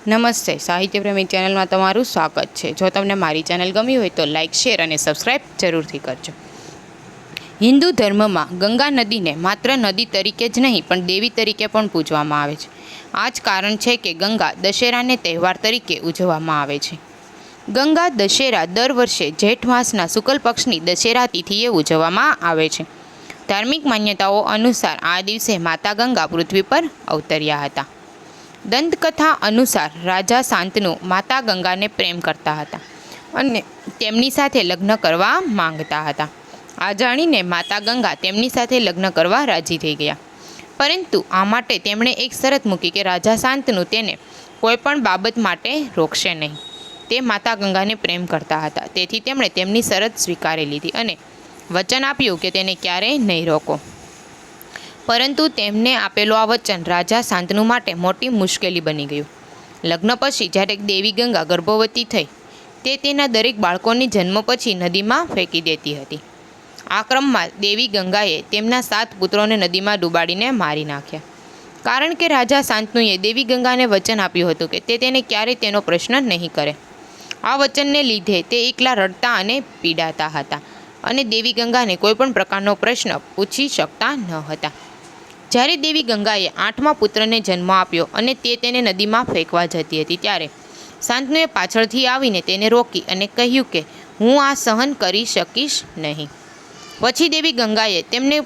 નમસ્તે, સાહિત્ય પ્રેમી ચેનલમાં તમારું સ્વાગત છે। જો તમને મારી ચેનલ ગમી હોય તો લાઇક, શેર અને સબસ્ક્રાઈબ જરૂરથી કરજો। હિન્દુ ધર્મમાં ગંગા નદીને માત્ર નદી તરીકે જ નહીં પણ દેવી તરીકે પણ પૂજવામાં આવે છે। આ જ કારણ છે કે ગંગા દશેરાને તહેવાર તરીકે ઉજવવામાં આવે છે। ગંગા દશેરા દર વર્ષે જેઠ માસના શુક્લ પક્ષની દશેરા તિથિએ ઉજવવામાં આવે છે। ધાર્મિક માન્યતાઓ અનુસાર આ દિવસે માતા ગંગા પૃથ્વી પર અવતર્યા હતા। દંતકથા અનુસાર રાજા શાંતનુ માતા ગંગાને પ્રેમ કરતા હતા અને તેમની સાથે લગ્ન કરવા માંગતા હતા। આ જાણીને માતા ગંગા તેમની સાથે લગ્ન કરવા રાજી થઈ ગયા, પરંતુ આ માટે તેમણે એક શરત મૂકી કે રાજા શાંતનુ તેને કોઈ પણ બાબત માટે રોકશે નહીં। તે માતા ગંગાને પ્રેમ કરતા હતા, તેથી તેમણે તેમની શરત સ્વીકારી લીધી અને વચન આપ્યું કે તેને ક્યારેય નહીં રોકો। પરંતુ તેમને આપેલું આ વચન રાજા શાંતનુ માટે મોટી મુશ્કેલી બની ગયું। લગ્ન પછી જ્યારે દેવી ગંગા ગર્ભવતી થઈ, તે તેના દરેક બાળકોને જન્મ પછી નદીમાં ફેંકી દેતી હતી। આ ક્રમમાં દેવી ગંગાએ તેમના 7 પુત્રોને નદીમાં ડૂબાડીને મારી નાખ્યા, કારણ કે રાજા શાંતનુએ દેવી ગંગાને વચન આપ્યું હતું કે તે તેને ક્યારેય તેનો પ્રશ્ન નહીં કરે। આ વચનને લીધે તે એકલા રડતા અને પીડાતા હતા અને દેવી ગંગાને કોઈપણ પ્રકારનો પ્રશ્ન પૂછી શકતા ન હતા। જ્યારે દેવી ગંગાએ 8મા પુત્રને જન્મ આપ્યો અને તે તેને નદીમાં ફેંકવા જતી હતી, ત્યારે શાંતનુએ પાછળથી આવીને તેને રોકી અને કહ્યું કે હું આ સહન કરી શકીશ નહીં। પછી દેવી ગંગાએ તેમને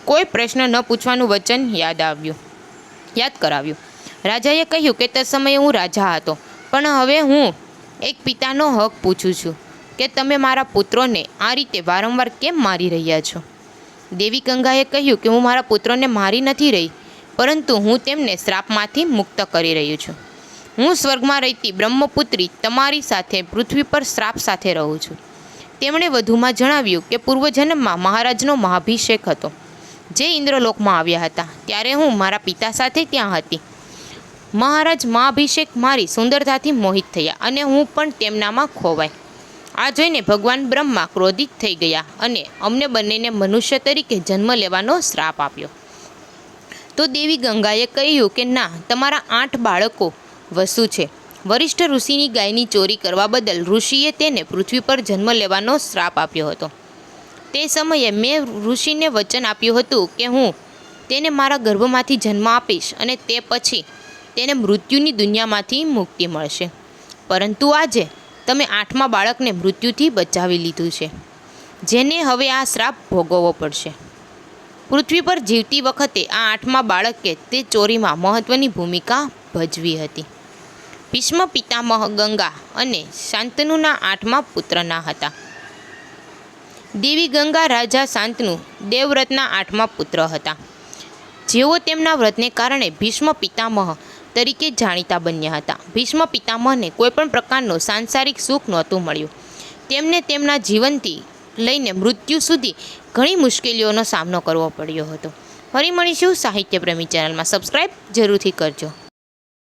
કોઈ પ્રશ્ન ન પૂછવાનું વચન યાદ કરાવ્યું। રાજાએ કહ્યું કે તે સમયે હું રાજા હતો, પણ હવે હું એક પિતાનો હક પૂછું છું કે તમે મારા પુત્રોને આ રીતે વારંવાર કેમ મારી રહ્યા છો? દેવી ગંગાએ કહ્યું કે હું મારા પુત્રોને મારી નથી રહી, પરંતુ હું તેમને શ્રાપમાંથી મુક્ત કરી રહ્યું છું। હું સ્વર્ગમાં રહેતી બ્રહ્મપુત્રી તમારી સાથે પૃથ્વી પર શ્રાપ સાથે રહું છું। તેમણે વધુમાં જણાવ્યું કે પૂર્વજન્મમાં મહારાજનો મહાભિષેક હતો, જે ઇન્દ્રલોકમાં આવ્યા હતા ત્યારે હું મારા પિતા સાથે ત્યાં હતી। મહારાજ મહાભિષેક મારી સુંદરતાથી મોહિત થયા અને હું પણ તેમનામાં ખોવાઈ। આ જોઈને ભગવાન બ્રહ્મા ક્રોધિત થઈ ગયા અને અમને બંનેને મનુષ્ય તરીકે જન્મ લેવાનો શ્રાપ આપ્યો। તો દેવી ગંગાએ કહ્યું કે ના, તમારા 8 બાળકો વસુ છે। વરિષ્ઠ ઋષિની ગાયની ચોરી કરવા બદલ ઋષિએ તેને પૃથ્વી પર જન્મ લેવાનો શ્રાપ આપ્યો હતો। તે સમયે મેં ઋષિને વચન આપ્યું હતું કે હું તેને મારા ગર્ભમાંથી જન્મ આપીશ અને તે પછી તેને મૃત્યુની દુનિયામાંથી મુક્તિ મળશે, પરંતુ આજે તમે 8મા બાળકને મૃત્યુથી બચાવી લીધું છે, જેને હવે આ શ્રાપ ભોગવવો પડશે। પૃથ્વી પર જીવતી વખતે આ 8મા બાળકે તે ચોરીમાં મહત્વની ભૂમિકા ભજવી હતી। ભીષ્મ પિતામહ ગંગા અને શાંતનુના 8મા પુત્રના હતા। દેવી ગંગા રાજા શાંતનુ દેવવ્રતના 8મા પુત્ર હતા, જેઓ તેમના વ્રતને કારણે ભીષ્મ પિતામહ તરીકે જાણીતા બન્યા હતા। ભીષ્મ પિતામહને કોઈપણ પ્રકારનું સાંસારિક સુખ નહોતું મળ્યું। તેમને તેમના જીવનથી લઈને મૃત્યુ સુધી ઘણી મુશ્કેલીઓનો સામનો કરવો પડ્યો હતો। ફરી મળીશું સાહિત્ય પ્રેમી ચેનલમાં, સબસ્ક્રાઈબ જરૂરથી કરજો।